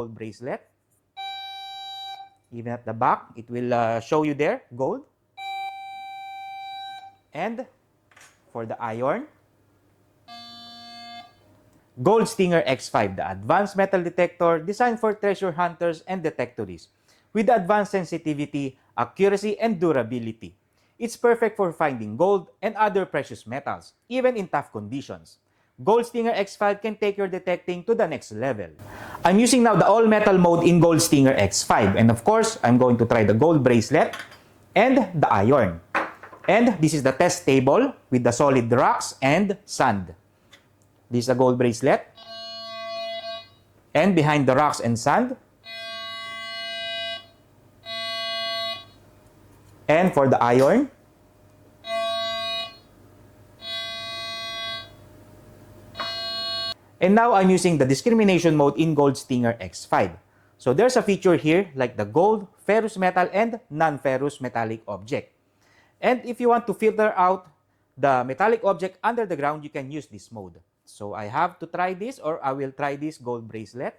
gold bracelet. Even at the back, it will show you there, gold. And for the iron, Gold Stinger X5, the advanced metal detector designed for treasure hunters and detectorists. With advanced sensitivity, accuracy, and durability. It's perfect for finding gold and other precious metals, even in tough conditions. Gold Stinger X5 can take your detecting to the next level. I'm using now the all-metal mode in Gold Stinger X5. And of course, I'm going to try the gold bracelet and the iron. And this is the test table with the solid rocks and sand. This is a gold bracelet. And behind the rocks and sand. And for the iron. And now I'm using the discrimination mode in Gold Stinger X5. So there's a feature here like the gold, ferrous metal, and non-ferrous metallic object. And if you want to filter out the metallic object under the ground, you can use this mode. So I have to try this, or I will try this gold bracelet.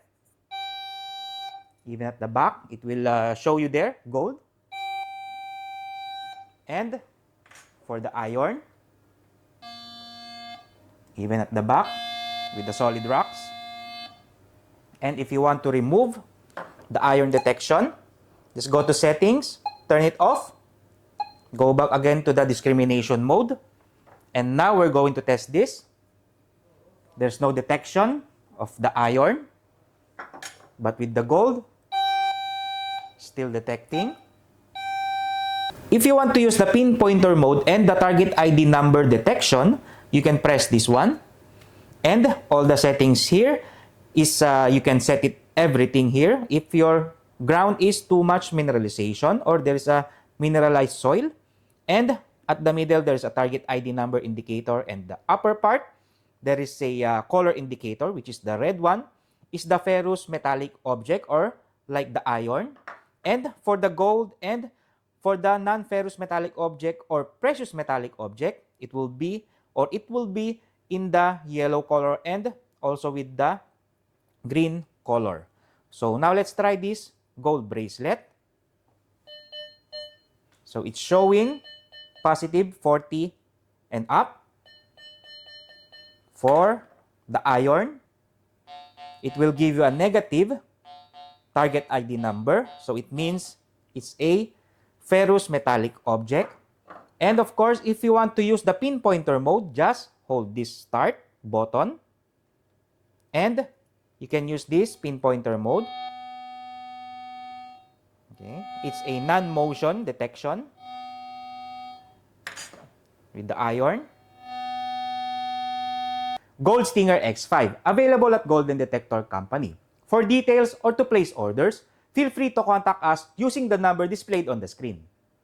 Even at the back, it will show you there, gold. And for the iron, even at the back, with the solid rocks. And if you want to remove the iron detection, just go to settings, turn it off, go back again to the discrimination mode. And now we're going to test this. There's no detection of the iron, but with the gold, still detecting. If you want to use the pinpointer mode and the target ID number detection, you can press this one. And all the settings here is, you can set it everything here. If your ground is too much mineralization or there's a mineralized soil, and at the middle, there's a target ID number indicator, and the upper part, there is a color indicator, which is the red one, is the ferrous metallic object or like the iron. And for the gold and for the non-ferrous metallic object or precious metallic object, it will be in the yellow color and also with the green color. So now let's try this gold bracelet. So it's showing positive 40 and up. For the iron, it will give you a negative target ID number. So it means it's a ferrous metallic object. And of course, if you want to use the pinpointer mode, just hold this start button. And you can use this pinpointer mode. Okay. It's a non-motion detection with the iron. Gold Stinger X5, available at Golden Detector Company. For details or to place orders, feel free to contact us using the number displayed on the screen.